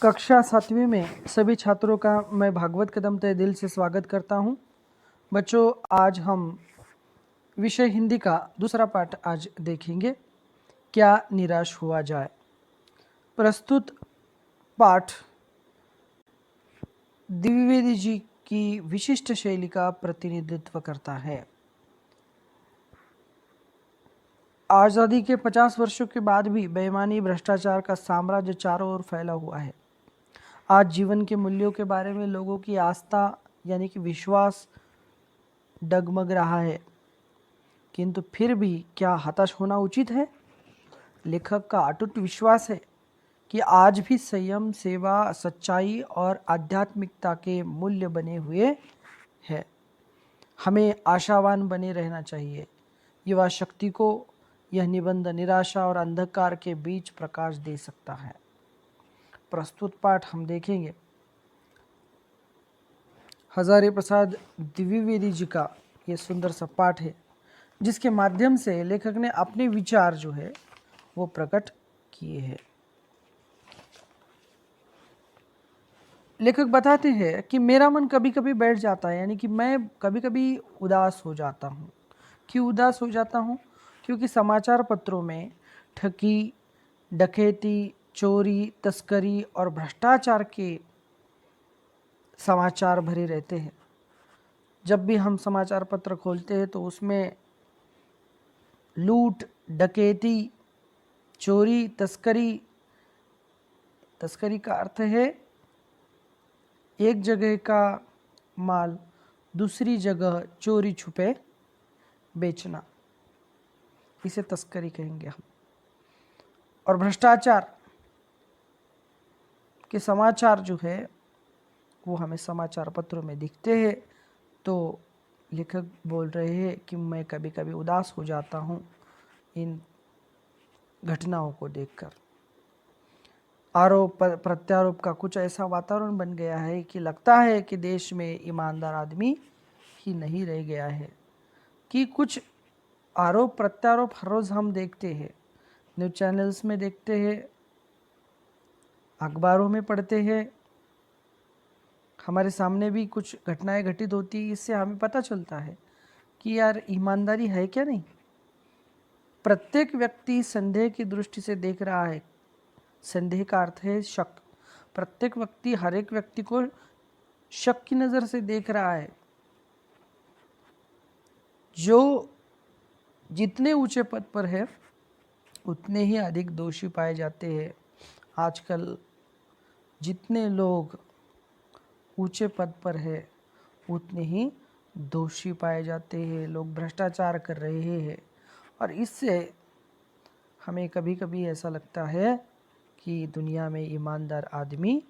कक्षा 7वीं में सभी छात्रों का मैं भागवत कदम तहे दिल से स्वागत करता हूं। बच्चों, आज हम विषय हिंदी का दूसरा पाठ आज देखेंगे, क्या निराश हुआ जाए। प्रस्तुत पाठ द्विवेदी जी की विशिष्ट शैली का प्रतिनिधित्व करता है। आज़ादी के 50 वर्षों के बाद भी बेईमानी, भ्रष्टाचार का साम्राज्य चारों ओर फैला हुआ है। आज जीवन के मूल्यों के बारे में लोगों की आस्था यानी कि विश्वास डगमग रहा है, किंतु फिर भी क्या हताश होना उचित है? लेखक का अटूट विश्वास है कि आज भी संयम, सेवा, सच्चाई और आध्यात्मिकता के मूल्य बने हुए हैं। हमें आशावान बने रहना चाहिए। युवा शक्ति को यह निबंध निराशा और अंधकार के बीच प्रकाश दे सकता है। प्रस्तुत पाठ हम देखेंगे हजारी प्रसाद द्विवेदी जी का ये सुंदर सा पाठ है, जिसके माध्यम से लेखक ने अपने विचार जो है वो प्रकट किए हैं। लेखक बताते हैं कि मेरा मन कभी कभी बैठ जाता है, यानी कि मैं कभी कभी उदास हो जाता हूँ। क्यों उदास हो जाता हूँ? क्योंकि समाचार पत्रों में ठगी, डकैती, चोरी, तस्करी और भ्रष्टाचार के समाचार भरे रहते हैं। जब भी हम समाचार पत्र खोलते हैं तो उसमें लूट, डकैती, चोरी, तस्करी का अर्थ है एक जगह का माल दूसरी जगह चोरी छुपे बेचना, इसे तस्करी कहेंगे हम। और भ्रष्टाचार के समाचार जो है वो हमें समाचार पत्रों में दिखते हैं। तो लेखक बोल रहे हैं कि मैं कभी कभी उदास हो जाता हूँ इन घटनाओं को देखकर। आरोप प्रत्यारोप का कुछ ऐसा वातावरण बन गया है कि लगता है कि देश में ईमानदार आदमी ही नहीं रह गया है। कि कुछ आरोप प्रत्यारोप हर रोज़ हम देखते हैं, न्यूज़ चैनल्स में देखते हैं, अखबारों में पढ़ते हैं, हमारे सामने भी कुछ घटनाएं घटित होती है। इससे हमें पता चलता है कि यार ईमानदारी है क्या नहीं। प्रत्येक व्यक्ति संदेह की दृष्टि से देख रहा है। संदेह का अर्थ है शक। प्रत्येक व्यक्ति हर एक व्यक्ति को शक की नज़र से देख रहा है। जो जितने ऊंचे पद पर है उतने ही अधिक दोषी पाए जाते हैं। आजकल जितने लोग ऊंचे पद पर है उतने ही दोषी पाए जाते हैं। लोग भ्रष्टाचार कर रहे हैं और इससे हमें कभी कभी ऐसा लगता है कि दुनिया में ईमानदार आदमी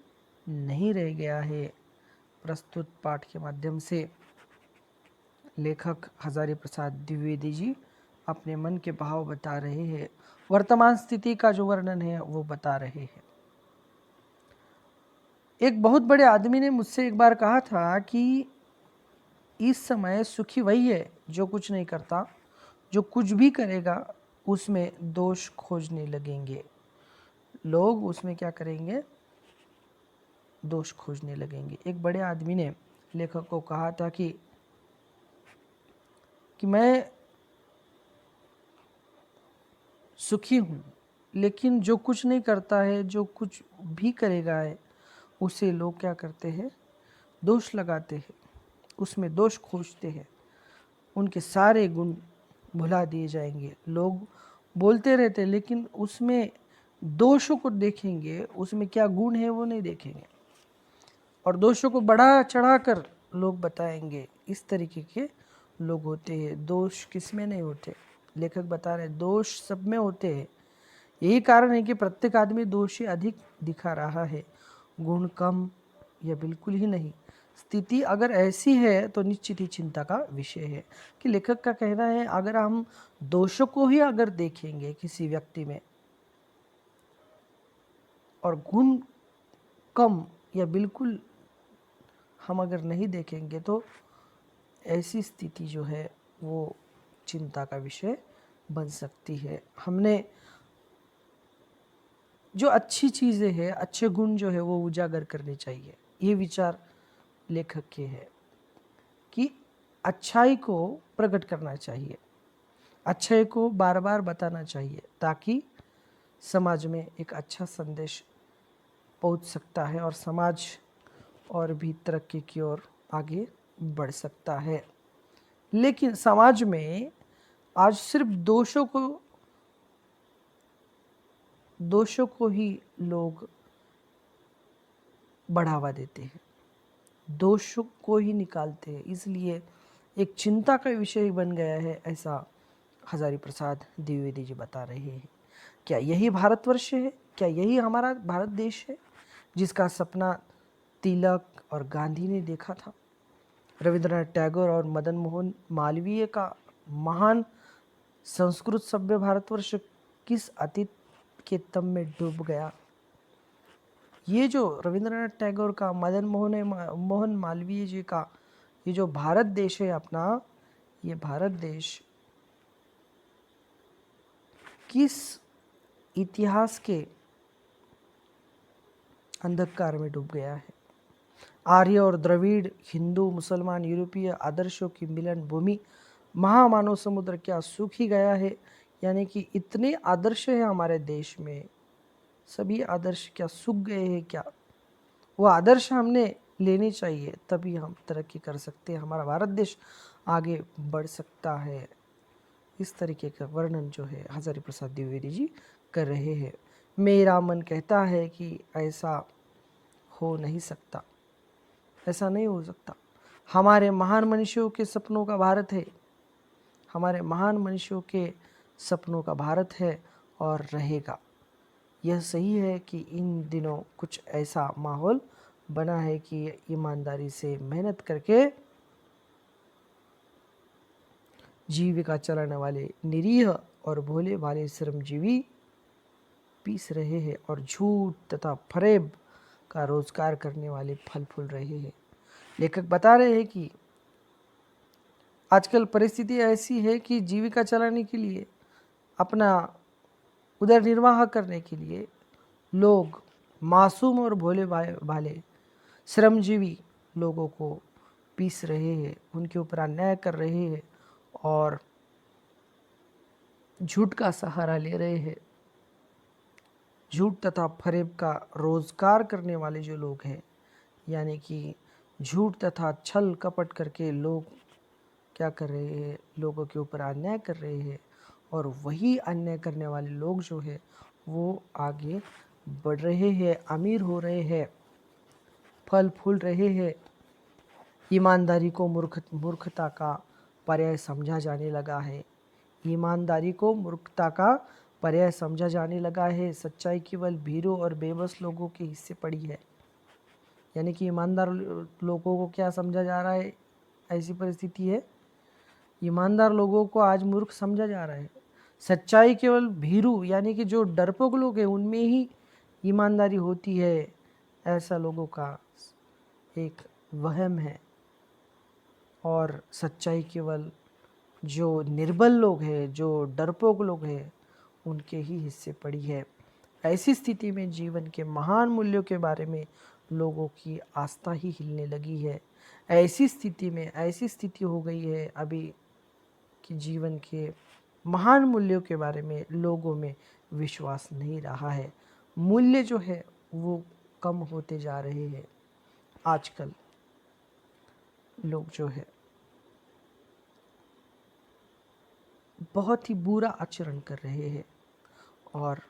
नहीं रह गया है। प्रस्तुत पाठ के माध्यम से लेखक हजारी प्रसाद द्विवेदी जी अपने मन के भाव बता रहे हैं, वर्तमान स्थिति का जो वर्णन है वो बता रहे हैं। एक बहुत बड़े आदमी ने मुझसे एक बार कहा था कि इस समय सुखी वही है जो कुछ नहीं करता, जो कुछ भी करेगा उसमें दोष खोजने लगेंगे। लोग उसमें क्या करेंगे? दोष खोजने लगेंगे। एक बड़े आदमी ने लेखक को कहा था कि मैं सुखी हूँ, लेकिन जो कुछ नहीं करता है, जो कुछ भी करेगा है, उसे लोग क्या करते हैं? दोष लगाते हैं, उसमें दोष खोजते हैं। उनके सारे गुण भुला दिए जाएंगे। लोग बोलते रहते हैं लेकिन उसमें दोषों को देखेंगे, उसमें क्या गुण है वो नहीं देखेंगे, और दोषों को बढ़ा चढ़ा कर लोग बताएंगे। इस तरीके के लोग होते हैं। दोष किसमें नहीं होते? लेखक बता रहे दोष सब में होते हैं। यही कारण है कि प्रत्येक आदमी दोषी अधिक दिखा रहा है, गुण कम या बिल्कुल ही नहीं। स्थिति अगर ऐसी है तो निश्चित ही चिंता का विषय है। कि लेखक का कहना है अगर हम दोषों को ही अगर देखेंगे किसी व्यक्ति में और गुण कम या बिल्कुल हम अगर नहीं देखेंगे तो ऐसी स्थिति जो है वो चिंता का विषय बन सकती है। हमने जो अच्छी चीज़ें हैं, अच्छे गुण जो है वो उजागर करने चाहिए। ये विचार लेखक के है कि अच्छाई को प्रकट करना चाहिए, अच्छाई को बार बार बताना चाहिए, ताकि समाज में एक अच्छा संदेश पहुंच सकता है और समाज और भी तरक्की की ओर आगे बढ़ सकता है। लेकिन समाज में आज सिर्फ दोषों को ही लोग बढ़ावा देते हैं, दोषों को ही निकालते हैं, इसलिए एक चिंता का विषय बन गया है, ऐसा हजारी प्रसाद द्विवेदी जी बता रहे हैं। क्या यही भारतवर्ष है? क्या यही हमारा भारत देश है जिसका सपना तिलक और गांधी ने देखा था? रविंद्रनाथ टैगोर और मदन मोहन मालवीय का महान संस्कृत सभ्य भारतवर्ष किस अतीत के तम में डूब गया? ये जो रविंद्रनाथ टैगोर का, मदन मोहन मालवीय जी का ये जो भारत देश है अपना, ये भारत देश किस इतिहास के अंधकार में डूब गया है? आर्य और द्रविड़, हिंदू मुसलमान यूरोपीय आदर्शों की मिलन भूमि महामानव समुद्र क्या सूख ही गया है? यानी कि इतने आदर्श हैं हमारे देश में, सभी आदर्श क्या सूख गए हैं क्या? वो आदर्श हमने लेने चाहिए, तभी हम तरक्की कर सकते हैं, हमारा भारत देश आगे बढ़ सकता है। इस तरीके का वर्णन जो है हजारी प्रसाद द्विवेदी जी कर रहे हैं। मेरा मन कहता है कि ऐसा हो नहीं सकता, ऐसा नहीं हो सकता। हमारे महान मनुष्यों के सपनों का भारत है, हमारे महान मनुष्यों के सपनों का भारत है और रहेगा। यह सही है कि इन दिनों कुछ ऐसा माहौल बना है कि ईमानदारी से मेहनत करके जीविका चलाने वाले निरीह और भोले भाले श्रमजीवी पीस रहे हैं और झूठ तथा फरेब का रोजगार करने वाले फल फूल रहे हैं। लेखक बता रहे हैं कि आजकल परिस्थिति ऐसी है कि जीविका चलाने के लिए, अपना उदर निर्वाह करने के लिए लोग मासूम और भोले भाले श्रमजीवी लोगों को पीस रहे हैं, उनके ऊपर अन्याय कर रहे हैं और झूठ का सहारा ले रहे हैं। झूठ तथा फरेब का रोजगार करने वाले जो लोग हैं, यानी कि झूठ तथा छल कपट करके लोग क्या कर रहे हैं, लोगों के ऊपर अन्याय कर रहे हैं और वही अन्याय करने वाले लोग जो है वो आगे बढ़ रहे हैं, अमीर हो रहे हैं, फल फूल रहे हैं। ईमानदारी को मूर्खता का पर्याय समझा जाने लगा है। ईमानदारी को मूर्खता का पर्याय समझा जाने लगा है। सच्चाई केवल भीरू और बेबस लोगों के हिस्से पड़ी है। यानी कि ईमानदार लोगों को क्या समझा जा रहा है? ऐसी परिस्थिति है, ईमानदार लोगों को आज मूर्ख समझा जा रहा है। सच्चाई केवल भीरू यानी कि जो डरपोक लोग हैं उनमें ही ईमानदारी होती है, ऐसा लोगों का एक वहम है। और सच्चाई केवल जो निर्बल लोग हैं, जो डरपोक लोग हैं, उनके ही हिस्से पड़ी है। ऐसी स्थिति में जीवन के महान मूल्यों के बारे में लोगों की आस्था ही हिलने लगी है। ऐसी स्थिति हो गई है अभी कि जीवन के महान मूल्यों के बारे में लोगों में विश्वास नहीं रहा है। मूल्य जो है वो कम होते जा रहे हैं। आजकल लोग जो है बहुत ही बुरा आचरण कर रहे हैं और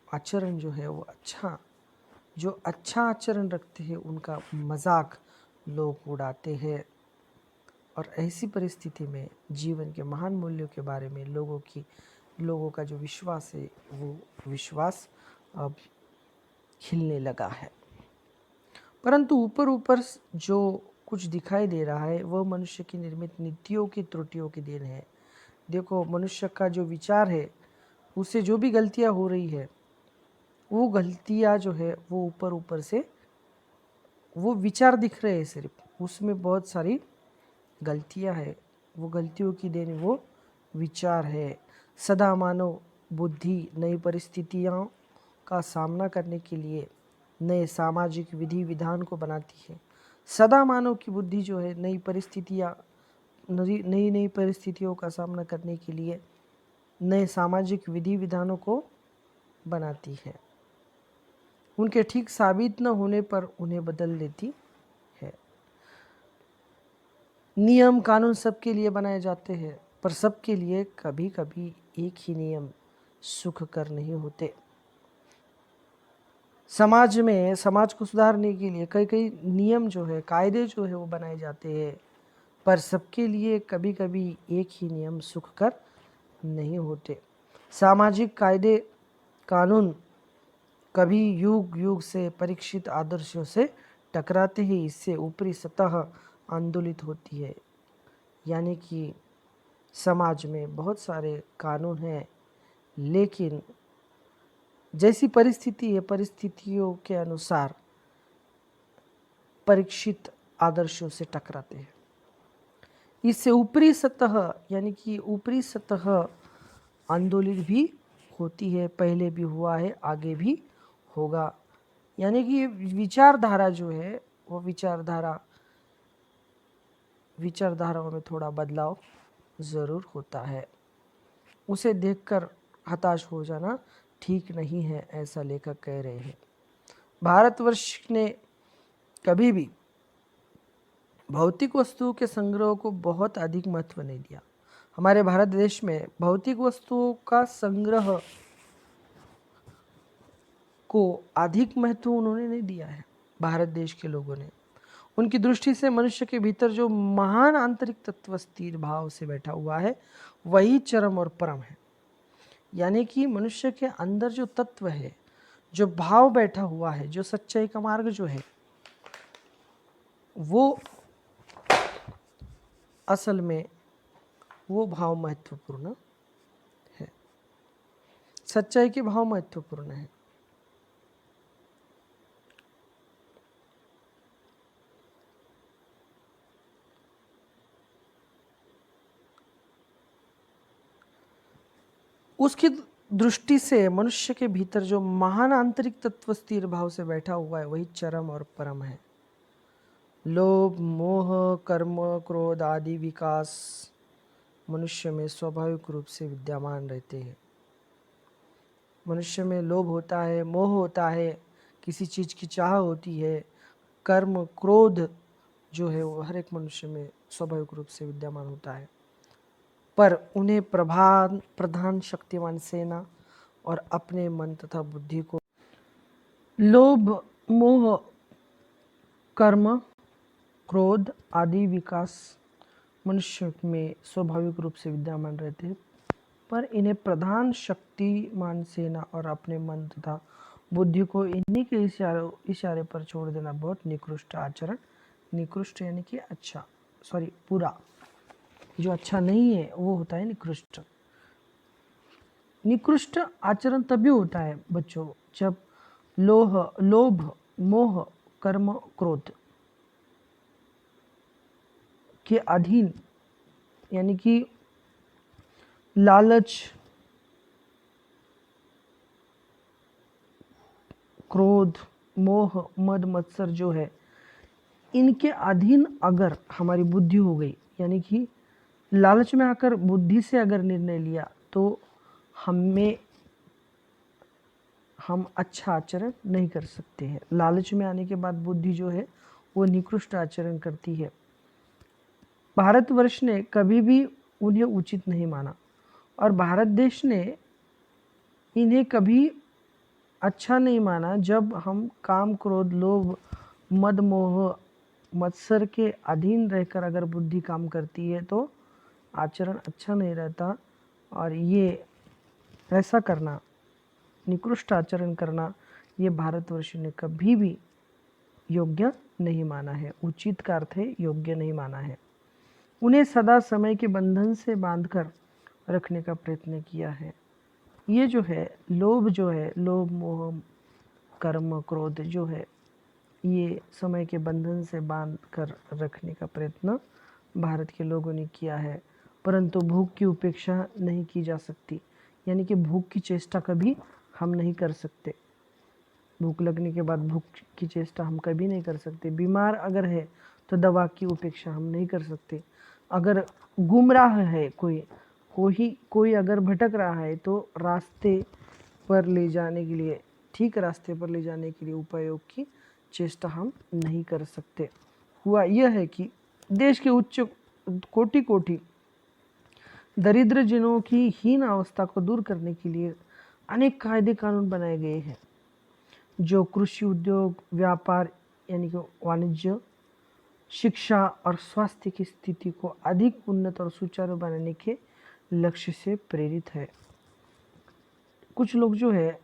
आचरण जो है वो जो अच्छा आचरण रखते हैं उनका मजाक लोग उड़ाते हैं। और ऐसी परिस्थिति में जीवन के महान मूल्यों के बारे में लोगों का जो विश्वास है वो विश्वास अब खिलने लगा है। परंतु ऊपर ऊपर जो कुछ दिखाई दे रहा है वह मनुष्य की निर्मित नीतियों की त्रुटियों की देन है। देखो, मनुष्य का जो विचार है उससे जो भी गलतियां हो रही है, वो गलतियां जो है वो ऊपर ऊपर से वो विचार दिख रहे हैं, सिर्फ उसमें बहुत सारी गलतियां है। वो गलतियों की देन वो विचार है। सदा मानव बुद्धि नई परिस्थितियों का सामना करने के लिए नए सामाजिक विधि विधान को बनाती है। सदा मानव की बुद्धि जो है नई परिस्थितियों का सामना करने के लिए नए सामाजिक विधि विधानों को बनाती है। उनके ठीक साबित न होने पर उन्हें बदल देती है। नियम कानून सबके लिए बनाए जाते हैं, पर सबके लिए कभी कभी एक ही नियम सुखकर नहीं होते। समाज को सुधारने के लिए कई कई नियम जो है, कायदे जो है वो बनाए जाते हैं, पर सबके लिए कभी कभी एक ही नियम सुखकर नहीं होते। सामाजिक कायदे कानून कभी युग युग से परीक्षित आदर्शों से टकराते ही इससे ऊपरी सतह आंदोलित होती है। यानी कि समाज में बहुत सारे कानून हैं, लेकिन जैसी परिस्थिति है, परिस्थितियों के अनुसार परीक्षित आदर्शों से टकराते हैं। इससे ऊपरी सतह यानी कि ऊपरी सतह आंदोलित भी होती है, पहले भी हुआ है, आगे भी होगा। यानी कि विचारधारा जो है वो विचारधाराओं में थोड़ा बदलाव ज़रूर होता है। उसे देखकर हताश हो जाना ठीक नहीं है, ऐसा लेखक कह रहे हैं। भारतवर्ष ने कभी भी भौतिक वस्तुओं के संग्रह को बहुत अधिक महत्व नहीं दिया। हमारे भारत देश में भौतिक वस्तुओं का संग्रह को अधिक महत्व उन्होंने नहीं दिया है। भारत देश के लोगों ने, उनकी दृष्टि से मनुष्य के भीतर जो महान आंतरिक तत्व स्थिर भाव से बैठा हुआ है वही चरम और परम है। यानी कि मनुष्य के अंदर जो तत्व है, जो भाव बैठा हुआ है, जो सच्चाई का मार्ग जो है, वो असल में वो भाव महत्वपूर्ण है। सच्चाई के भाव महत्वपूर्ण है। उसकी दृष्टि से मनुष्य के भीतर जो महान आंतरिक तत्व स्थिर भाव से बैठा हुआ है वही चरम और परम है। लोभ, मोह, कर्म, क्रोध आदि विकास मनुष्य में स्वाभाविक रूप से विद्यमान रहते हैं। मनुष्य में लोभ होता है, मोह होता है, किसी चीज़ की चाह होती है। कर्म, क्रोध जो है वो हर एक मनुष्य में स्वाभाविक रूप से विद्यमान होता है, पर उन्हें प्रधान शक्तिमान सेना और अपने मन तथा बुद्धि को लोभ, मोह, कर्म, क्रोध आदि विकास मनुष्य में स्वाभाविक रूप से विद्यमान रहते हैं, पर इन्हें प्रधान शक्तिमान सेना और अपने मन तथा बुद्धि को इन्हीं के इशारे पर छोड़ देना बहुत निकृष्ट आचरण। निकृष्ट यानी कि अच्छा, बुरा। जो अच्छा नहीं है वो होता है निकृष्ट। निकृष्ट आचरण तभी होता है बच्चों जब लोभ, मोह, कर्म, क्रोध के अधीन, यानी कि लालच, क्रोध, मोह, मद, मत्सर जो है, इनके अधीन अगर हमारी बुद्धि हो गई, यानी कि लालच में आकर बुद्धि से अगर निर्णय लिया तो हम अच्छा आचरण नहीं कर सकते हैं। लालच में आने के बाद बुद्धि जो है वो निकृष्ट आचरण करती है। भारतवर्ष ने कभी भी उन्हें उचित नहीं माना और भारत देश ने इन्हें कभी अच्छा नहीं माना। जब हम काम, क्रोध, लोभ, मद, मोह, मत्सर के अधीन रहकर अगर बुद्धि काम करती है तो आचरण अच्छा नहीं रहता, और ये ऐसा करना, निकृष्ट आचरण करना, ये भारतवर्ष ने कभी भी योग्य नहीं माना है। उचित का अर्थ है योग्य नहीं माना है। उन्हें सदा समय के बंधन से बांधकर रखने का प्रयत्न किया है। ये जो है लोभ, मोह, कर्म, क्रोध जो है, ये समय के बंधन से बांध कर रखने का प्रयत्न भारत के लोगों ने किया है, परंतु भूख की उपेक्षा नहीं की जा सकती। यानी कि भूख की चेष्टा कभी हम नहीं कर सकते। भूख लगने के बाद भूख की चेष्टा हम कभी नहीं कर सकते। बीमार अगर है तो दवा की उपेक्षा हम नहीं कर सकते। अगर गुमराह है कोई अगर भटक रहा है तो रास्ते पर ले जाने के लिए, ठीक रास्ते पर ले जाने के लिए उपायों की चेष्टा हम नहीं कर सकते। हुआ यह है कि देश के उच्च कोटि दरिद्र जनों की हीन अवस्था को दूर करने के लिए अनेक कायदे कानून बनाए गए हैं, जो कृषि, उद्योग, व्यापार यानी कि वाणिज्य, शिक्षा और स्वास्थ्य की स्थिति को अधिक उन्नत और सुचारू बनाने के लक्ष्य से प्रेरित है। कुछ लोग जो है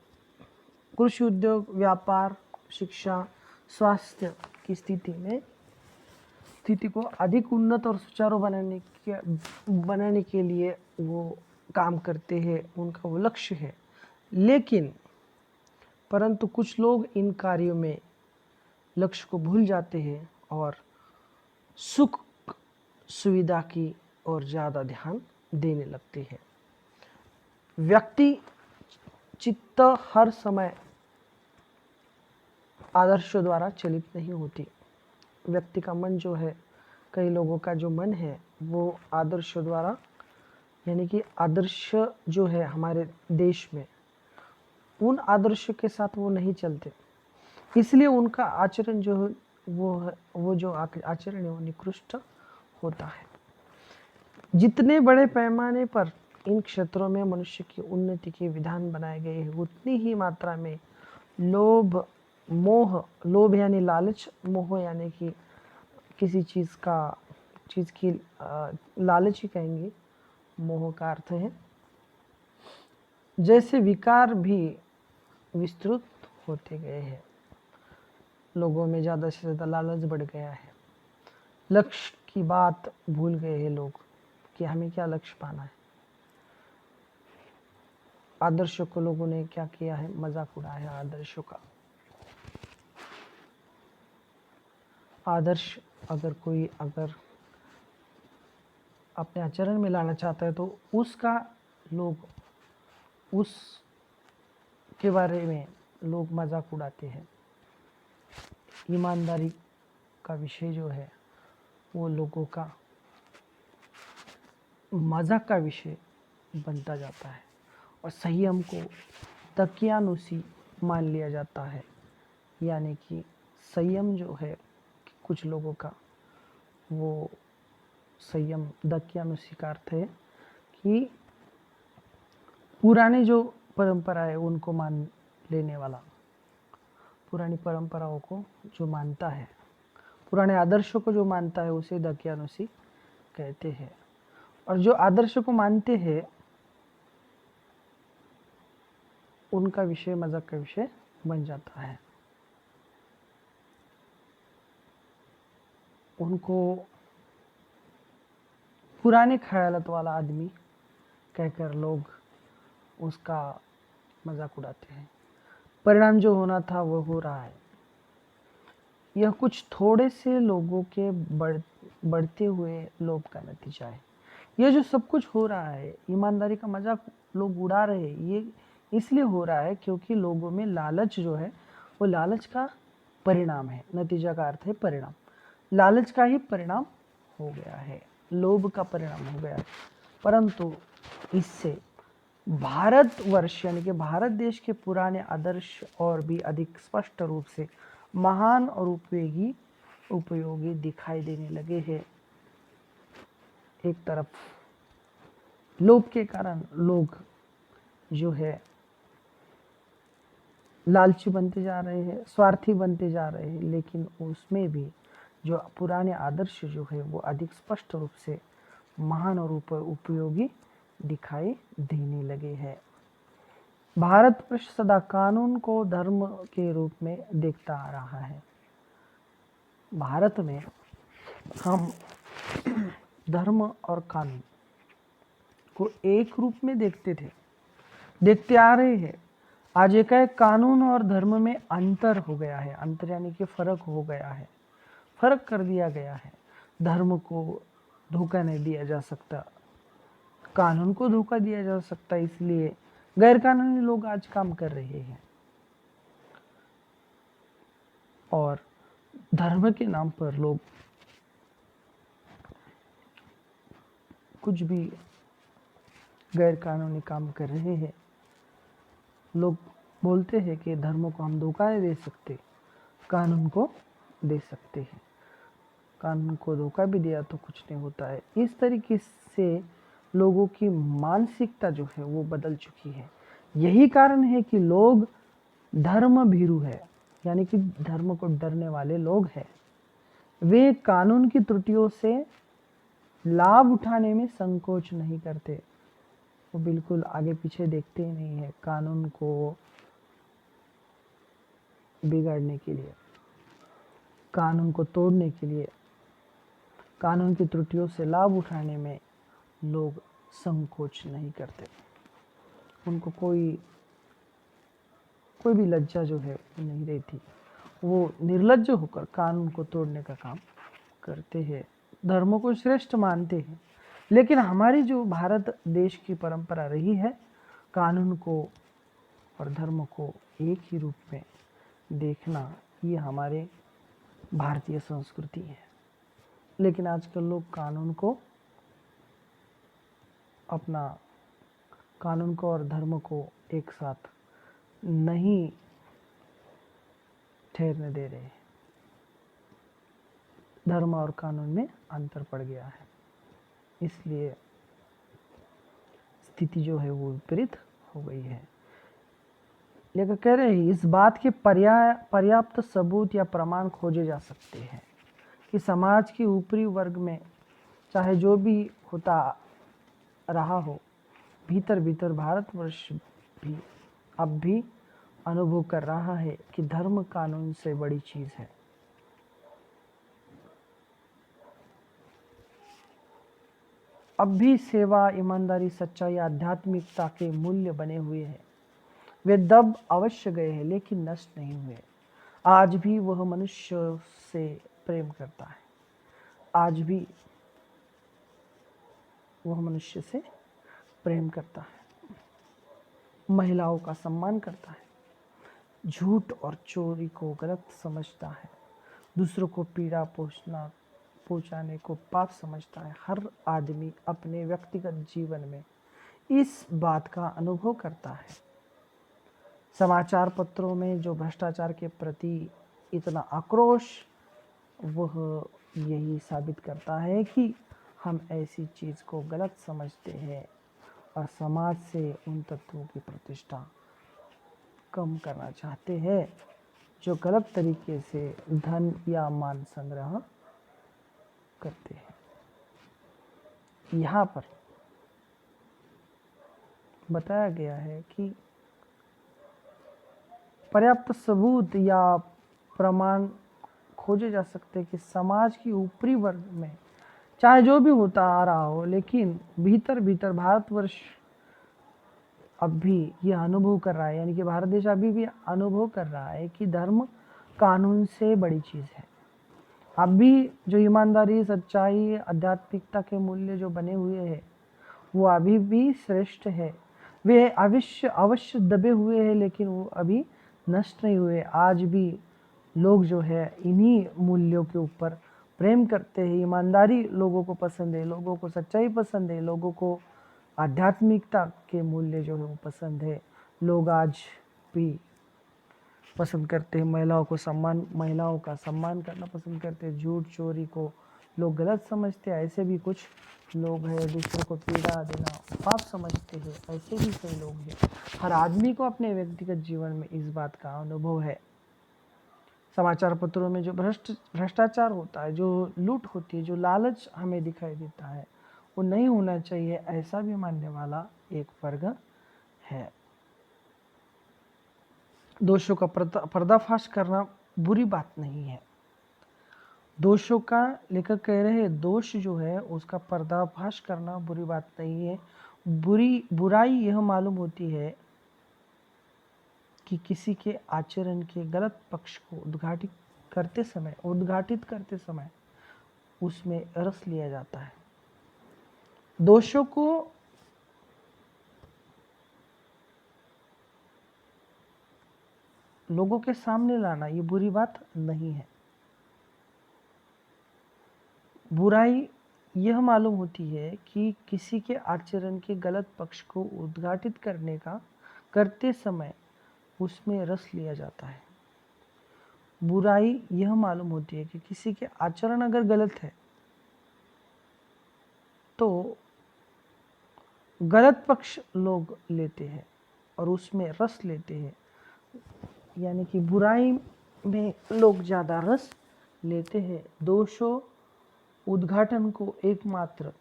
कृषि, उद्योग, व्यापार, शिक्षा, स्वास्थ्य की स्थिति को अधिक उन्नत और सुचारू बनाने के लिए वो काम करते हैं, उनका वो लक्ष्य है। लेकिन परंतु कुछ लोग इन कार्यों में लक्ष्य को भूल जाते हैं और सुख सुविधा की ओर ज़्यादा ध्यान देने लगते हैं। व्यक्ति चित्त हर समय आदर्शों द्वारा चलित नहीं होती। व्यक्ति का मन जो है, कई लोगों का जो मन है वो आदर्शों द्वारा, यानी कि आदर्श जो है हमारे देश में, उन आदर्शों के साथ वो नहीं चलते, इसलिए उनका आचरण जो है वो जो आचरण है वो निकृष्ट होता है। जितने बड़े पैमाने पर इन क्षेत्रों में मनुष्य की उन्नति के विधान बनाए गए हैं, उतनी ही मात्रा में लोभ यानी लालच, मोह यानी कि किसी चीज़ की लालच ही कहेंगे, मोह का अर्थ है, जैसे विकार भी विस्तृत होते गए हैं। लोगों में ज़्यादा से ज़्यादा लालच बढ़ गया है। लक्ष्य की बात भूल गए हैं लोग कि हमें क्या लक्ष्य पाना है। आदर्शों को लोगों ने क्या किया है, मजाक उड़ाया है आदर्शों का। आदर्श अगर कोई अपने आचरण में लाना चाहता है तो लोग उस के बारे में लोग मजाक उड़ाते हैं। ईमानदारी का विषय जो है वो लोगों का मजाक का विषय बनता जाता है और संयम को दकियानुसी मान लिया जाता है। यानी कि संयम जो है कुछ लोगों का, वो संयम दकियानुसी का अर्थ है कि पुराने जो परंपरा है उनको मान लेने वाला, पुरानी परंपराओं को जो मानता है, पुराने आदर्शों को जो मानता है, उसे दकियानुसी कहते हैं। और जो आदर्श को मानते हैं उनका विषय मजाक का विषय बन जाता है। उनको पुराने ख्यालात वाला आदमी कहकर लोग उसका मजाक उड़ाते हैं। परिणाम जो होना था वो हो रहा है। यह कुछ थोड़े से लोगों के बढ़ते हुए लोभ का नतीजा है। यह जो सब कुछ हो रहा है, ईमानदारी का मजाक लोग उड़ा रहे हैं, ये इसलिए हो रहा है क्योंकि लोगों में लालच जो है वो लालच का परिणाम है। नतीजा का अर्थ है परिणाम। लालच का ही परिणाम हो गया है, लोभ का परिणाम हो गया है। परंतु इससे भारतवर्ष यानी कि भारत देश के पुराने आदर्श और भी अधिक स्पष्ट रूप से महान और उपयोगी दिखाई देने लगे हैं। एक तरफ लोभ के कारण लोग जो है लालची बनते जा रहे हैं, स्वार्थी बनते जा रहे हैं, लेकिन उसमें भी जो पुराने आदर्श जो है वो अधिक स्पष्ट रूप से महान और उपयोगी दिखाई देने लगे हैं। भारतवर्ष सदा कानून को धर्म के रूप में देखता आ रहा है। भारत में हम धर्म और कानून को एक रूप में देखते आ रहे हैं। आज एक कानून और धर्म में अंतर हो गया है। अंतर यानी कि फर्क हो गया है, फर्क कर दिया गया है। धर्म को धोखा नहीं दिया जा सकता, कानून को धोखा दिया जा सकता, इसलिए गैर कानूनी लोग आज काम कर रहे हैं। और धर्म के नाम पर लोग कुछ भी गैर कानूनी काम कर रहे हैं। लोग बोलते हैं कि धर्म को हम धोखा नहीं दे सकते, कानून को दे सकते हैं। कानून को धोखा भी दिया तो कुछ नहीं होता है। इस तरीके से लोगों की मानसिकता जो है वो बदल चुकी है। यही कारण है कि लोग धर्म भीरू है, यानी कि धर्म को डरने वाले लोग हैं। वे कानून की त्रुटियों से लाभ उठाने में संकोच नहीं करते। वो बिल्कुल आगे पीछे देखते ही नहीं है कानून को बिगाड़ने के लिए, कानून को तोड़ने के लिए, कानून की त्रुटियों से लाभ उठाने में लोग संकोच नहीं करते। उनको कोई भी लज्जा जो है वो नहीं रहती। वो निर्लज्ज होकर कानून को तोड़ने का काम करते हैं, धर्मों को श्रेष्ठ मानते हैं। लेकिन हमारी जो भारत देश की परंपरा रही है, कानून को और धर्म को एक ही रूप में देखना, ये हमारे भारतीय संस्कृति है। लेकिन आजकल लोग कानून को और धर्म को एक साथ नहीं ठहरने दे रहे हैं। धर्म और कानून में अंतर पड़ गया है, इसलिए स्थिति जो है वो विपरीत हो गई है। लेकिन कह रहे हैं इस बात के पर्याप्त सबूत या प्रमाण खोजे जा सकते हैं कि समाज के ऊपरी वर्ग में चाहे जो भी होता रहा हो, भीतर भीतर भारतवर्ष भी अब भी अनुभव कर रहा है कि धर्म कानून से बड़ी चीज है। अब भी सेवा, ईमानदारी, सच्चाई, आध्यात्मिकता के मूल्य बने हुए हैं। वे दब अवश्य गए हैं लेकिन नष्ट नहीं हुए। आज भी वह मनुष्य से प्रेम करता है, आज भी वह मनुष्य से प्रेम करता है, महिलाओं का सम्मान करता है, झूठ और चोरी को गलत समझता है, दूसरों को पीड़ा पहुंचाने को पाप समझता है। हर आदमी अपने व्यक्तिगत जीवन में इस बात का अनुभव करता है। समाचार पत्रों में जो भ्रष्टाचार के प्रति इतना आक्रोश, वह यही साबित करता है कि हम ऐसी चीज को गलत समझते हैं और समाज से उन तत्वों की प्रतिष्ठा कम करना चाहते हैं जो गलत तरीके से धन या मान संग्रह करते हैं। यहाँ पर बताया गया है कि पर्याप्त सबूत या प्रमाण खोजे जा सकते हैं कि समाज की ऊपरी वर्ग में चाहे जो भी होता आ रहा हो, लेकिन भीतर भीतर भारतवर्ष अब भी यह अनुभव कर रहा है, यानी कि भारत देश अभी भी अनुभव कर रहा है कि धर्म कानून से बड़ी चीज है। अब भी जो ईमानदारी, सच्चाई, आध्यात्मिकता के मूल्य जो बने हुए हैं वो अभी भी श्रेष्ठ है। वे अवश्य दबे हुए हैं लेकिन वो अभी नष्ट नहीं हुए। आज भी लोग जो है इन्हीं मूल्यों के ऊपर प्रेम करते हैं। ईमानदारी लोगों को पसंद है, लोगों को सच्चाई पसंद है, लोगों को आध्यात्मिकता के मूल्य जो है वो पसंद है। लोग आज भी पसंद करते हैं महिलाओं का सम्मान करना पसंद करते हैं। झूठ चोरी को लोग गलत समझते हैं, ऐसे भी कुछ लोग हैं। दूसरों को पीड़ा देना पाप समझते हैं, ऐसे भी कई लोग हैं। हर आदमी को अपने व्यक्तिगत जीवन में इस बात का अनुभव है। समाचार पत्रों में जो भ्रष्टाचार होता है, जो लूट होती है, जो लालच हमें दिखाई देता है, वो नहीं होना चाहिए, ऐसा भी मानने वाला एक वर्ग है। दोषों का पर्दाफाश करना बुरी बात नहीं है। दोषों का लेखक कह रहे हैं दोष जो है उसका पर्दाफाश करना बुरी बात नहीं है। बुराई यह मालूम होती है कि किसी के आचरण के गलत पक्ष को उद्घाटित करते समय उसमें रस लिया जाता है। दोषों को लोगों के सामने लाना ये बुरी बात नहीं है। बुराई यह मालूम होती है कि किसी के आचरण के गलत पक्ष को उद्घाटित करते समय उसमें रस लिया जाता है। बुराई यह मालूम होती है कि किसी के आचरण अगर गलत है तो गलत पक्ष लोग लेते हैं और उसमें रस लेते हैं, यानी कि बुराई में लोग ज़्यादा रस लेते हैं। दोषों उद्घाटन को एकमात्र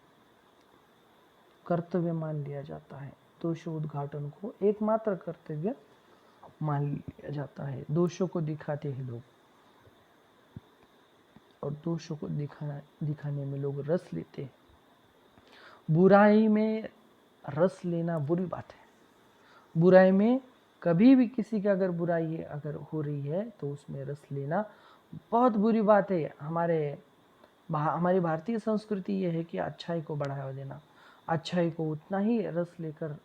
कर्तव्य मान लिया जाता है। दोषों उद्घाटन को एकमात्र कर्तव्य मान लिया जाता है। दोषों को दिखाते हैं लोग और दोषों को दिखाने में लोग रस लेते हैं। बुराई में रस लेना बुरी बात है। बुराई में कभी भी किसी का अगर बुराई अगर हो रही है तो उसमें रस लेना बहुत बुरी बात है। हमारी भारतीय संस्कृति ये है कि अच्छाई को बढ़ावा देना, अच्छाई को उतना ही रस लेकर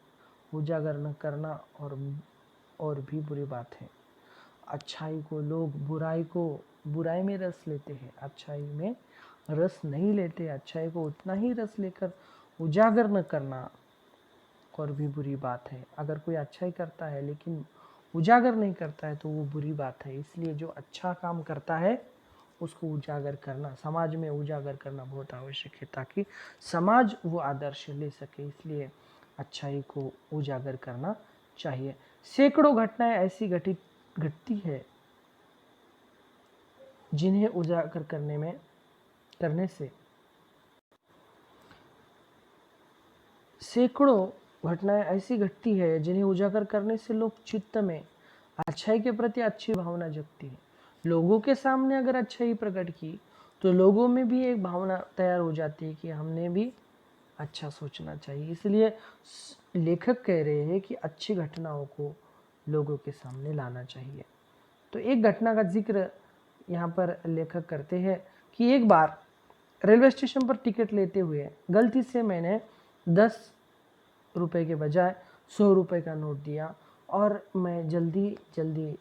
उजागर न करना और भी बुरी बात है। अच्छाई को लोग बुराई में रस लेते हैं, अच्छाई में रस नहीं लेते। अच्छाई को उतना ही रस लेकर उजागर न करना और भी बुरी बात है। अगर कोई अच्छाई करता है लेकिन उजागर नहीं करता है तो वो बुरी बात है। इसलिए जो अच्छा काम करता है उसको उजागर करना, समाज में उजागर करना बहुत आवश्यक है ताकि समाज वो आदर्श ले सके। इसलिए अच्छाई को उजागर करना चाहिए। सैकड़ों घटनाएं ऐसी घटती है जिन्हें उजागर करने से सैकड़ों घटनाएं ऐसी घटती है जिन्हें उजागर करने से लोग चित्त में अच्छाई के प्रति अच्छी भावना जगती है। लोगों के सामने अगर अच्छाई प्रकट की तो लोगों में भी एक भावना तैयार हो जाती है कि हमने भी अच्छा सोचना चाहिए। इसलिए लेखक कह रहे हैं कि अच्छी घटनाओं को लोगों के सामने लाना चाहिए। तो एक घटना का जिक्र यहाँ पर लेखक करते हैं कि एक बार रेलवे स्टेशन पर टिकट लेते हुए गलती से मैंने 10 रुपए के बजाय 100 रुपए का नोट दिया और मैं जल्दी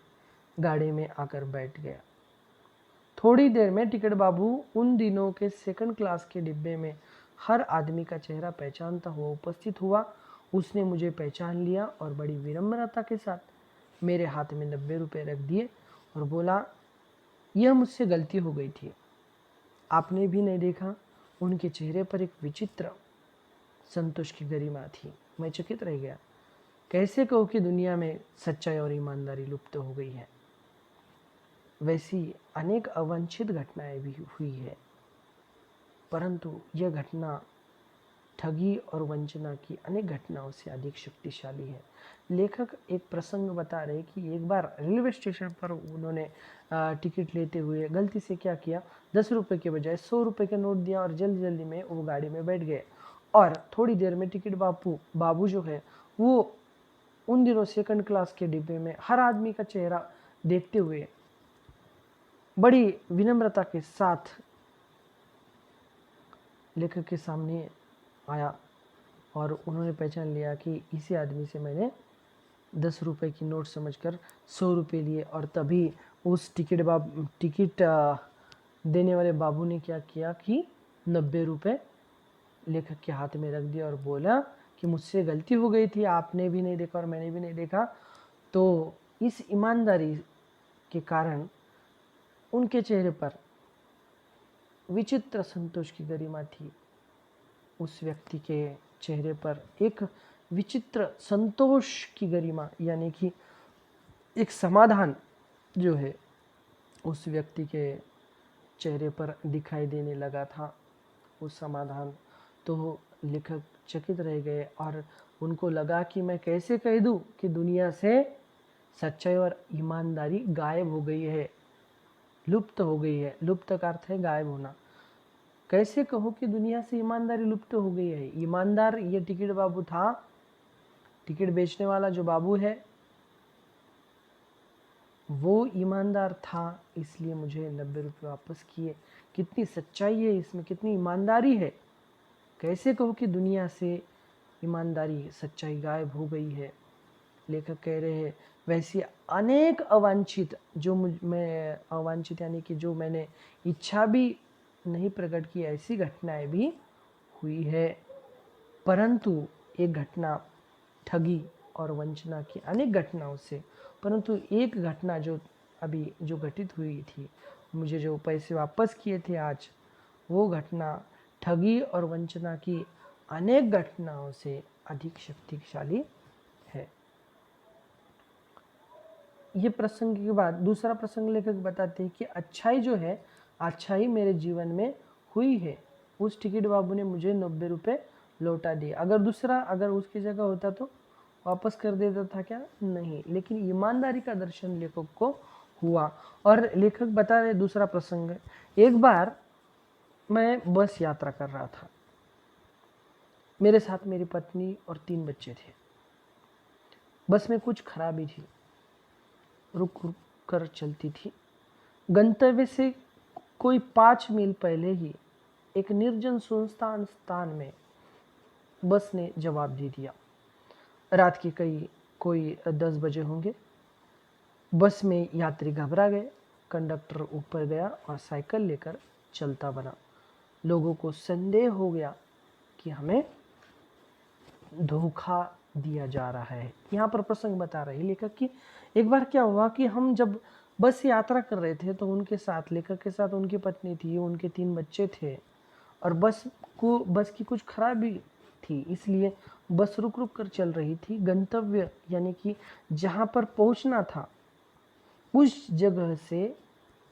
गाड़ी में आकर बैठ गया। थोड़ी देर में टिकट बाबू उन दिनों के सेकंड क्लास के डिब्बे में हर आदमी का चेहरा पहचानता हुआ उपस्थित हुआ। उसने मुझे पहचान लिया और बड़ी विनम्रता के साथ मेरे हाथ में 90 रुपए रख दिए और बोला, यह मुझसे गलती हो गई थी, आपने भी नहीं देखा? उनके चेहरे पर एक विचित्र संतोष की गरिमा थी। मैं चकित रह गया। कैसे कहो कि दुनिया में सच्चाई और ईमानदारी लुप्त हो गई है। वैसी अनेक अवांछित घटनाएं भी हुई है, परंतु यह घटना ठगी और वंचना की अनेक घटनाओं से अधिक शक्तिशाली है। लेखक एक प्रसंग बता रहे कि एक बार रेलवे स्टेशन पर उन्होंने टिकट लेते हुए गलती से क्या किया, 10 रुपए के बजाय 100 रुपए का नोट दिया और जल्दी में वो गाड़ी में बैठ गए। और थोड़ी देर में टिकट बाबू जो है वो उन दिनों सेकंड क्लास के डिब्बे में हर आदमी का चेहरा देखते हुए बड़ी विनम्रता के साथ लेखक के सामने आया और उन्होंने पहचान लिया कि इसी आदमी से मैंने 10 रुपए की नोट समझकर 100 रुपये लिए। और तभी उस टिकट देने वाले बाबू ने क्या किया कि 90 रुपये लेखक के हाथ में रख दिया और बोला कि मुझसे गलती हो गई थी, आपने भी नहीं देखा और मैंने भी नहीं देखा। तो इस ईमानदारी के कारण उनके चेहरे पर विचित्र संतोष की गरिमा थी। उस व्यक्ति के चेहरे पर एक विचित्र संतोष की गरिमा, यानी कि एक समाधान जो है उस व्यक्ति के चेहरे पर दिखाई देने लगा था। उस समाधान तो लेखक चकित रह गए और उनको लगा कि मैं कैसे कह दूं कि दुनिया से सच्चाई और ईमानदारी गायब हो गई है, लुप्त हो गई है। लुप्त का अर्थ है गायब होना। कैसे कहो कि दुनिया से ईमानदारी लुप्त हो गई है। ईमानदार ये टिकट बाबू था, टिकट बेचने वाला जो बाबू है वो ईमानदार था, इसलिए मुझे 90 रुपये वापस किए। कितनी सच्चाई है इसमें, कितनी ईमानदारी है। कैसे कहो कि दुनिया से ईमानदारी सच्चाई गायब हो गई है। लेखक कह रहे हैं वैसी अनेक अवांछित मैं अवांछित यानी कि जो मैंने इच्छा भी नहीं प्रकट की ऐसी घटनाएं भी हुई है। परंतु एक घटना ठगी और वंचना की अनेक घटनाओं से, परंतु एक घटना जो अभी जो घटित हुई थी, मुझे जो पैसे वापस किए थे आज, वो घटना ठगी और वंचना की अनेक घटनाओं से अधिक शक्तिशाली है। ये प्रसंग के बाद दूसरा प्रसंग लेखक बताते हैं कि अच्छाई जो है, अच्छाई मेरे जीवन में हुई है। उस टिकट बाबू ने मुझे 90 रुपये लौटा दिए। अगर उसकी जगह होता तो वापस कर देता था क्या? नहीं, लेकिन ईमानदारी का दर्शन लेखक को हुआ। और लेखक बता रहे दूसरा प्रसंग, एक बार मैं बस यात्रा कर रहा था, मेरे साथ मेरी पत्नी और 3 बच्चे थे। बस में कुछ खराबी थी, रुक रुक कर चलती थी। गंतव्य से कोई 5 मील पहले ही एक निर्जन सुनसान स्थान में बस ने जवाब दे दिया। रात के कोई 10 बजे होंगे। बस में यात्री घबरा गए। कंडक्टर ऊपर गया और साइकिल लेकर चलता बना। लोगों को संदेह हो गया कि हमें धोखा दिया जा रहा है। यहाँ पर प्रसंग बता रहे लेखक कि एक बार क्या हुआ कि हम जब बस से यात्रा कर रहे थे तो उनके साथ, लेखक के साथ उनकी पत्नी थी, उनके 3 बच्चे थे और बस की कुछ खराबी थी, इसलिए बस रुक रुक कर चल रही थी। गंतव्य यानी कि जहाँ पर पहुँचना था उस जगह से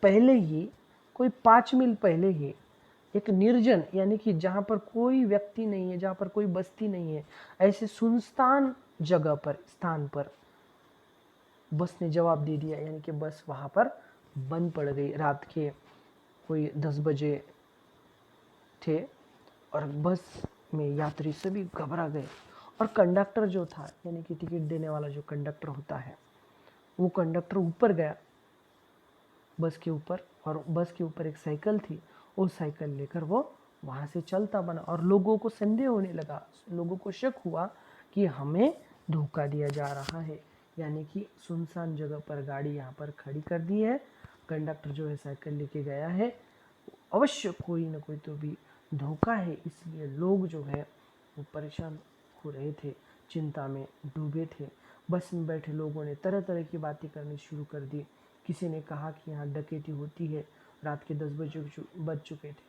पहले ही, कोई 5 मील पहले ही एक निर्जन यानी कि जहाँ पर कोई व्यक्ति नहीं है, जहाँ पर कोई बस्ती नहीं है, ऐसे सुनसान जगह पर, स्थान पर बस ने जवाब दे दिया। यानी कि बस वहाँ पर बंद पड़ गई। रात के कोई 10 बजे थे और बस में यात्री सभी घबरा गए। और कंडक्टर जो था, यानी कि टिकट देने वाला जो कंडक्टर होता है, वो कंडक्टर ऊपर गया बस के ऊपर, और बस के ऊपर एक साइकिल थी, उस साइकिल लेकर वो वहाँ से चलता बना। और लोगों को संदेह होने लगा, लोगों को शक हुआ कि हमें धोखा दिया जा रहा है। यानी कि सुनसान जगह पर गाड़ी यहाँ पर खड़ी कर दी है, कंडक्टर जो है साइकिल लेके गया है, अवश्य कोई ना कोई तो भी धोखा है। इसलिए लोग जो है वो परेशान हो रहे थे, चिंता में डूबे थे। बस में बैठे लोगों ने तरह तरह की बातें करनी शुरू कर दी। किसी ने कहा कि यहाँ डकैती होती है, रात के 10 बज चुके थे।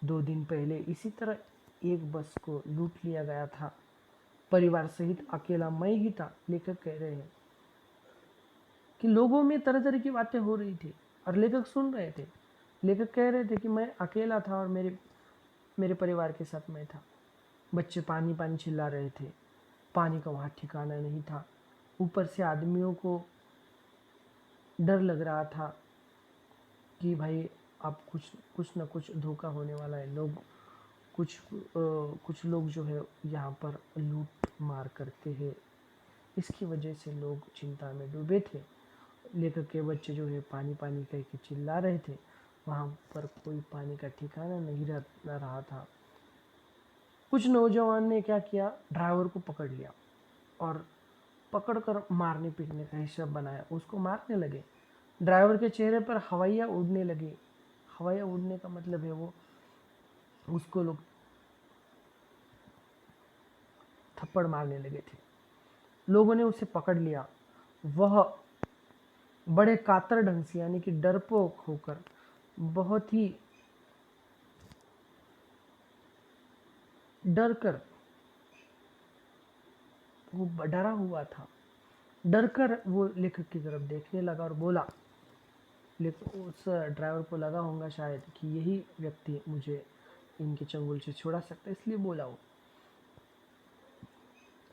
2 दिन पहले इसी तरह एक बस को लूट लिया गया था, परिवार सहित अकेला मैं ही था। लेखक कह रहे हैं कि लोगों में तरह तरह की बातें हो रही थी और लेखक सुन रहे थे। लेखक कह रहे थे कि मैं अकेला था और मेरे परिवार के साथ मैं था। बच्चे पानी पानी चिल्ला रहे थे, पानी का वहाँ ठिकाना नहीं था। ऊपर से आदमियों को डर लग रहा था कि भाई अब कुछ ना कुछ धोखा होने वाला है। कुछ लोग जो है यहाँ पर लूट मार करते हैं, इसकी वजह से लोग चिंता में डूबे थे। लेखक के बच्चे जो है पानी पानी कह के चिल्ला रहे थे, वहाँ पर कोई पानी का ठिकाना नहीं रहा था। कुछ नौजवान ने क्या किया, ड्राइवर को पकड़ लिया और पकड़कर मारने पीटने का हिसाब बनाया, उसको मारने लगे। ड्राइवर के चेहरे पर हवाइयाँ उड़ने लगी। हवाइयाँ उड़ने का मतलब है वो उसको लोग थप्पड़ मारने लगे थे। लोगों ने उसे पकड़ लिया। वह बड़े कातर ढंग से यानी कि डरपोक होकर, बहुत ही डर कर, वो डरा हुआ था, डर कर वो लेखक की तरफ देखने लगा और बोला। लेकिन उस ड्राइवर को लगा होगा शायद कि यही व्यक्ति मुझे इनके चंगुल से छुड़ा सकता है, इसलिए बोला वो,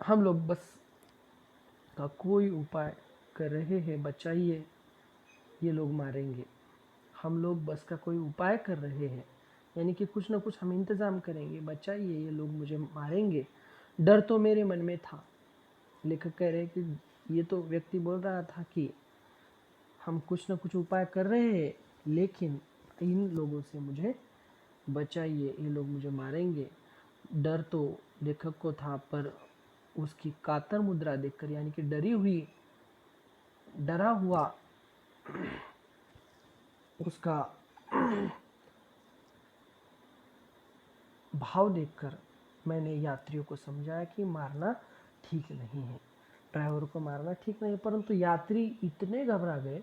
हम लोग बस का कोई उपाय कर रहे हैं, बचाइए, ये लोग मारेंगे। हम लोग बस का कोई उपाय कर रहे हैं, यानी कि कुछ ना कुछ हम इंतज़ाम करेंगे, बचाइए, ये लोग मुझे मारेंगे। डर तो मेरे मन में था। लेखक कह रहे हैं कि ये तो व्यक्ति बोल रहा था कि हम कुछ ना कुछ उपाय कर रहे हैं, लेकिन इन लोगों से मुझे बचाइए, ये लोग मुझे मारेंगे। डर तो लेखक को था, पर उसकी कातर मुद्रा देखकर, यानी कि डरी हुई डरा हुआ उसका भाव देखकर मैंने यात्रियों को समझाया कि मारना ठीक नहीं है, ड्राइवर को मारना ठीक नहीं, परंतु यात्री इतने घबरा गए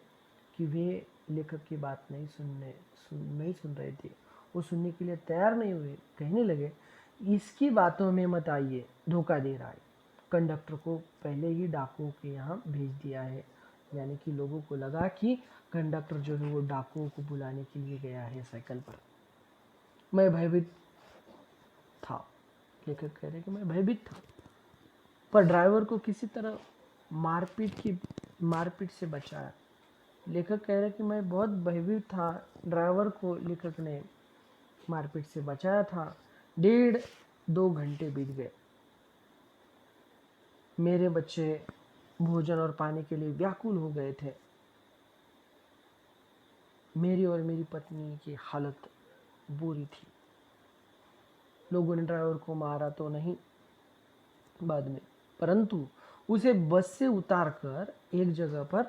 कि वे लेखक की बात नहीं सुन रहे थे। वो सुनने के लिए तैयार नहीं हुए। कहने लगे, इसकी बातों में मत आइए, धोखा दे रहा है। कंडक्टर को पहले ही डाकुओं के यहाँ भेज दिया है। यानी कि लोगों को लगा कि कंडक्टर जो है वो डाकुओं को बुलाने के लिए गया है साइकिल पर। मैं भयभीत था, लेखक कह रहे कि मैं भयभीत था, पर ड्राइवर को किसी तरह मारपीट से बचाया। लेखक कह रहे कि मैं बहुत भयभीत था, ड्राइवर को लेखक ने मारपीट से बचाया था। 1.5-2 घंटे बीत गए। मेरे बच्चे भोजन और पानी के लिए व्याकुल हो गए थे। मेरी और मेरी पत्नी की हालत बुरी थी। लोगों ने ड्राइवर को मारा तो नहीं बाद में, परंतु उसे बस से उतारकर एक जगह पर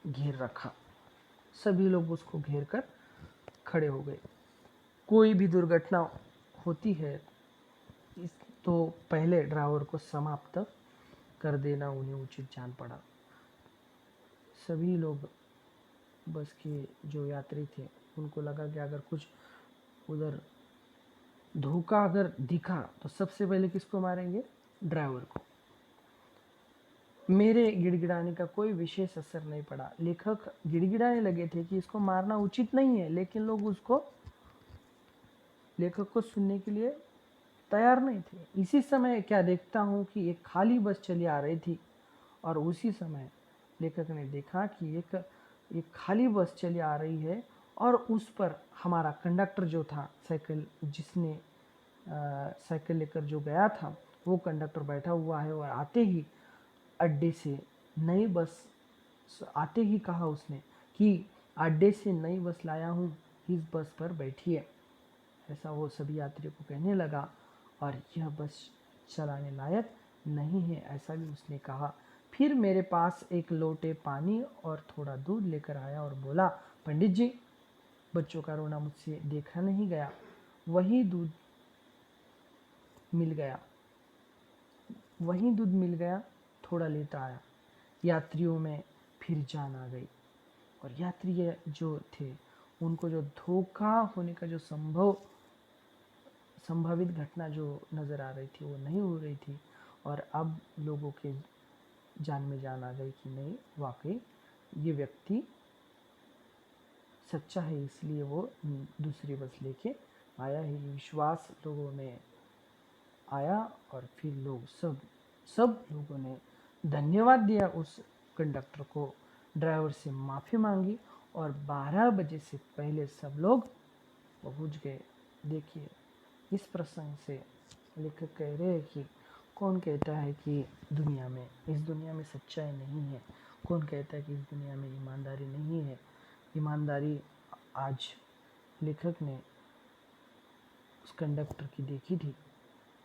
घेर रखा। सभी लोग उसको घेर कर खड़े हो गए। कोई भी दुर्घटना होती है तो पहले ड्राइवर को समाप्त कर देना उन्हें उचित जान पड़ा। सभी लोग बस के जो यात्री थे उनको लगा कि अगर कुछ उधर धोखा अगर दिखा तो सबसे पहले किसको मारेंगे? ड्राइवर को। मेरे गिड़गिड़ाने का कोई विशेष असर नहीं पड़ा। लेखक गिड़गिड़ाने लगे थे कि इसको मारना उचित नहीं है, लेकिन लोग लेखक को सुनने के लिए तैयार नहीं थे। इसी समय क्या देखता हूँ कि एक खाली बस चली आ रही थी, और उसी समय लेखक ने देखा कि एक खाली बस चली आ रही है और उस पर हमारा कंडक्टर जो था, जिसने साइकिल लेकर जो गया था, वो कंडक्टर बैठा हुआ है। और आते ही अड्डे से नई बस आते ही कहा उसने कि अड्डे से नई बस लाया हूँ, इस बस पर बैठिए। ऐसा वो सभी यात्रियों को कहने लगा, और यह बस चलाने लायक नहीं है, ऐसा भी उसने कहा। फिर मेरे पास एक लोटे पानी और थोड़ा दूध लेकर आया और बोला, पंडित जी, बच्चों का रोना मुझसे देखा नहीं गया। वही दूध मिल गया, थोड़ा लेता आया। यात्रियों में फिर जान आ गई, और यात्री जो थे उनको जो धोखा होने का जो संभावित घटना जो नज़र आ रही थी वो नहीं हो रही थी। और अब लोगों के जान में जान आ गई कि नहीं, वाकई ये व्यक्ति सच्चा है, इसलिए वो दूसरी बस लेके आया है। विश्वास लोगों में आया, और फिर सब लोगों ने धन्यवाद दिया उस कंडक्टर को, ड्राइवर से माफ़ी मांगी, और 12 बजे से पहले सब लोग पहुंच गए। देखिए, इस प्रसंग से लेखक कह रहे हैं कि कौन कहता है कि इस दुनिया में सच्चाई नहीं है? कौन कहता है कि इस दुनिया में ईमानदारी नहीं है? ईमानदारी आज लेखक ने उस कंडक्टर की देखी थी।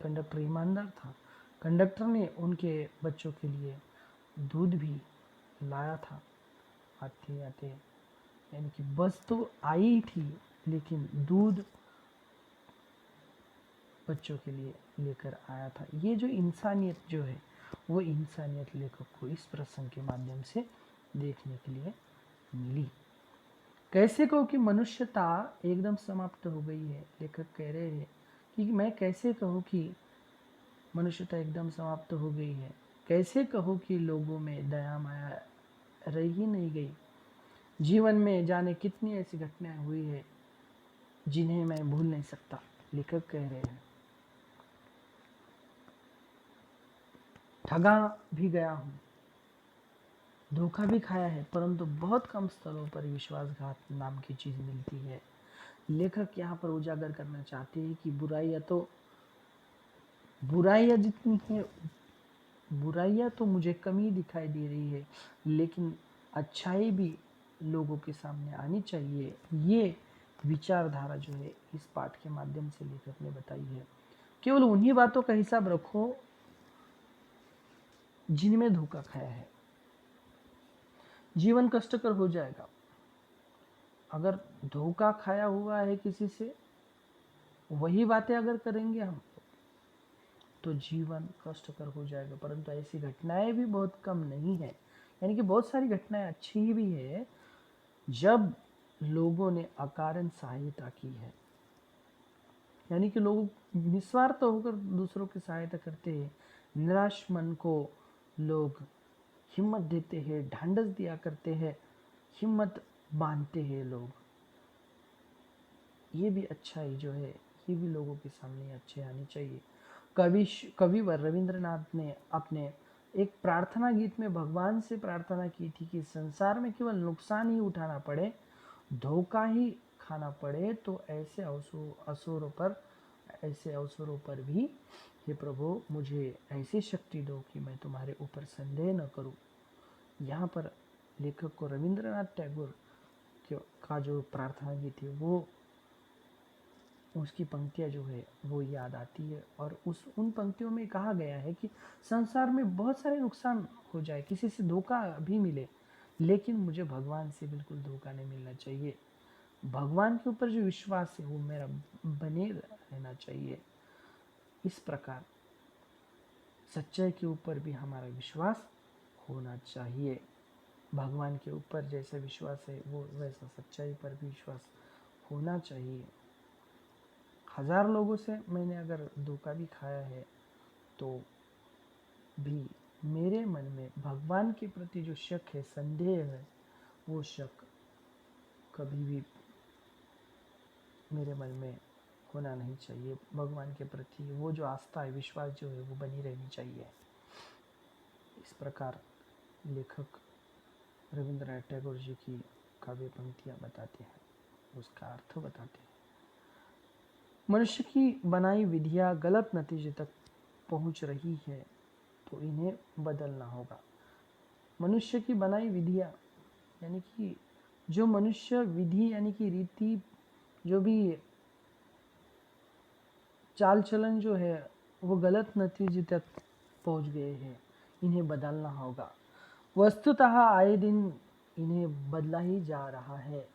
कंडक्टर ईमानदार था। कंडक्टर ने उनके बच्चों के लिए दूध भी लाया था आते आते। यानी कि बस तो आई थी, लेकिन दूध बच्चों के लिए लेकर आया था। ये जो इंसानियत जो है, वो इंसानियत लेखक को इस प्रसंग के माध्यम से देखने के लिए मिली। कैसे कहो कि मनुष्यता एकदम समाप्त हो गई है? लेखक कह रहे हैं कि मैं कैसे कहूँ कि मनुष्यता एकदम समाप्त हो गई है? कैसे कहो कि लोगों में दया माया रह ही नहीं गई? जीवन में जाने कितनी ऐसी घटनाएं हुई है जिन्हें मैं भूल नहीं सकता। लेखक कह रहे हैं, ठगा भी गया हूँ, धोखा भी खाया है, परंतु बहुत कम स्थलों पर विश्वासघात नाम की चीज मिलती है। लेखक यहाँ पर उजागर करना चाहते हैं कि बुराइयां जितनी है, बुराइयां तो मुझे कमी दिखाई दे रही है, लेकिन अच्छाई भी लोगों के सामने आनी चाहिए। ये विचारधारा जो है इस पाठ के माध्यम से लेखक ने बताई है। केवल उन्हीं बातों का हिसाब रखो जिनमें धोखा खाया है। जीवन कष्टकर हो जाएगा। अगर धोखा खाया हुआ है किसी से, वही बातें अगर करेंगे हम, तो जीवन कष्टकर हो जाएगा। परंतु ऐसी घटनाएं भी बहुत कम नहीं है, यानी कि बहुत सारी घटनाएं अच्छी भी है जब लोगों ने अकारण सहायता की है, यानी कि लोग निस्वार्थ होकर दूसरों की सहायता करते हैं। निराश मन को लोग हिम्मत देते हैं, ढांढस दिया करते हैं, हिम्मत बांधते हैं लोग। ये भी अच्छाई जो है, ये भी लोगों के सामने अच्छे आनी चाहिए। कविवर रविंद्रनाथ ने अपने एक प्रार्थना गीत में भगवान से प्रार्थना की थी कि संसार में केवल नुकसान ही उठाना पड़े, धोखा ही खाना पड़े, तो ऐसे अवसरों पर भी हे प्रभु मुझे ऐसी शक्ति दो कि मैं तुम्हारे ऊपर संदेह न करूं। यहाँ पर लेखक को रविंद्रनाथ टैगोर का जो प्रार्थना गीत है, वो उसकी पंक्तियाँ जो है वो याद आती है। और उन पंक्तियों में कहा गया है कि संसार में बहुत सारे नुकसान हो जाए, किसी से धोखा भी मिले, लेकिन मुझे भगवान से बिल्कुल धोखा नहीं मिलना चाहिए। भगवान के ऊपर जो विश्वास है वो मेरा बने रहना चाहिए। इस प्रकार सच्चाई के ऊपर भी हमारा विश्वास होना चाहिए। भगवान के ऊपर जैसा विश्वास है वो वैसा सच्चाई पर भी विश्वास होना चाहिए। 1000 लोगों से मैंने अगर धोखा भी खाया है, तो भी मेरे मन में भगवान के प्रति जो शक है, संदेह है, वो शक कभी भी मेरे मन में होना नहीं चाहिए। भगवान के प्रति वो जो आस्था है, विश्वास जो है वो बनी रहनी चाहिए। इस प्रकार लेखक रविंद्रनाथ टैगोर जी की काव्य पंक्तियाँ बताते हैं, उसका अर्थ बताते हैं। मनुष्य की बनाई विधियाँ गलत नतीजे तक पहुंच रही है, तो इन्हें बदलना होगा। मनुष्य की बनाई विधियाँ यानी कि जो मनुष्य विधि यानी कि रीति, जो भी चाल चलन जो है वो गलत नतीजे तक पहुंच गए हैं, इन्हें बदलना होगा। वस्तुतः आए दिन इन्हें बदला ही जा रहा है,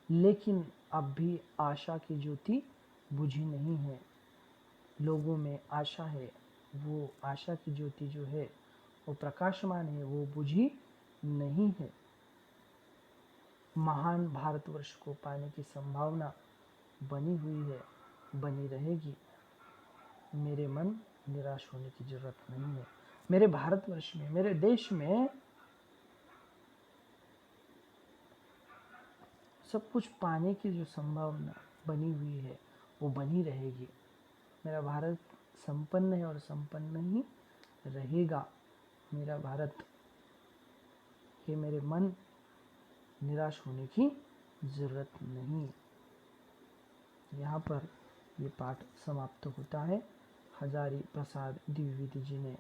लेकिन अब भी आशा की ज्योति बुझी नहीं है। लोगों में आशा है, वो आशा की ज्योति जो है वो प्रकाशमान है, वो बुझी नहीं है। महान भारतवर्ष को पाने की संभावना बनी हुई है, बनी रहेगी। मेरे मन निराश होने की जरूरत नहीं है। मेरे भारतवर्ष में, मेरे देश में सब कुछ पाने की जो संभावना बनी हुई है वो बनी रहेगी। मेरा भारत संपन्न है और संपन्न ही रहेगा। मेरा भारत ये मेरे मन निराश होने की जरूरत नहीं। यहाँ पर ये पाठ समाप्त होता है। हजारी प्रसाद द्विवेदी जी ने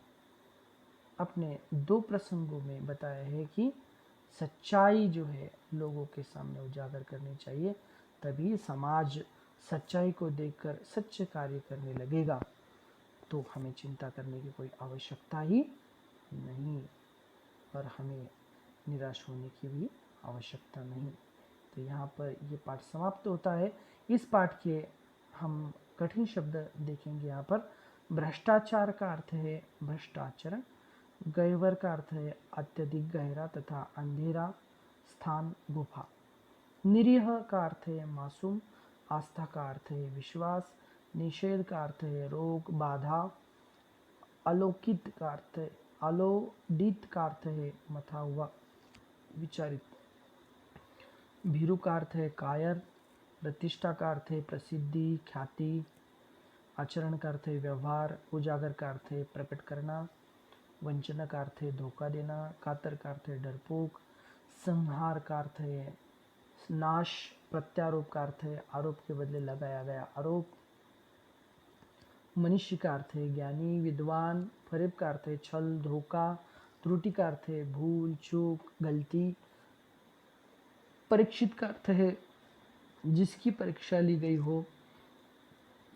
अपने 2 प्रसंगों में बताया है कि सच्चाई जो है लोगों के सामने उजागर करनी चाहिए, तभी समाज सच्चाई को देखकर सच्चे कार्य करने लगेगा। तो हमें चिंता करने की कोई आवश्यकता ही नहीं और हमें निराश होने की भी आवश्यकता नहीं। तो यहाँ पर ये पाठ समाप्त होता है। इस पाठ के हम कठिन शब्द देखेंगे। यहाँ पर भ्रष्टाचार का अर्थ है भ्रष्टाचरण, गह्वर का अर्थ है अत्यधिक गहरा तथा अंधेरा स्थान, गुफा। निरीह का अर्थ है मासूम, आस्था का अर्थ है विश्वास, निषेध का अर्थ है रोग बाधा, अलौकित का अर्थ है अलोडित का अर्थ है मथा हुआ विचारित, भीरु का अर्थ है कायर, प्रतिष्ठा का अर्थ है प्रसिद्धि ख्याति, आचरण का अर्थ है व्यवहार, उजागर का अर्थ है प्रकट करना, वंचना का अर्थ है धोखा देना, कातर का अर्थ है डरपोक, संहार का अर्थ है नाश, प्रत्यारोप का अर्थ है आरोप के बदले लगाया गया आरोप, मनुष्य का अर्थ है ज्ञानी विद्वान, फरेब का अर्थ है छल धोखा, त्रुटि का अर्थ है भूल चूक गलती, परीक्षित का अर्थ है जिसकी परीक्षा ली गई हो,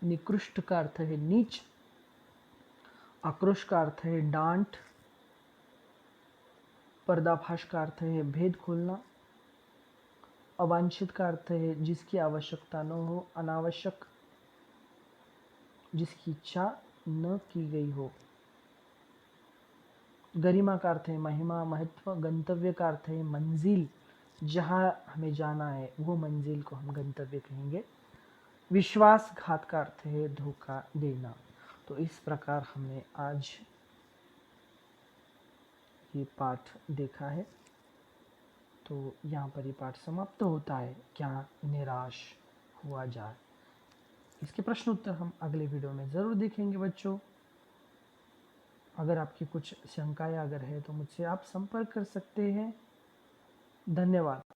निकृष्ट का अर्थ है नीच, आक्रोश का अर्थ है डांट, पर्दाफाश का अर्थ है भेद खोलना। अवांछित का अर्थ है जिसकी आवश्यकता न हो, अनावश्यक जिसकी इच्छा न की गई हो। गरिमा का अर्थ है महिमा, महत्व। गंतव्य का अर्थ है मंजिल, जहाँ हमें जाना है वो मंजिल को हम गंतव्य कहेंगे। विश्वासघात का अर्थ है धोखा देना। तो इस प्रकार हमने आज ये पाठ देखा है। तो यहाँ पर ये पाठ समाप्त होता है, क्या निराश हुआ जाए। इसके प्रश्न उत्तर हम अगले वीडियो में ज़रूर देखेंगे बच्चों। अगर आपकी कुछ शंकाएं अगर है तो मुझसे आप संपर्क कर सकते हैं। धन्यवाद।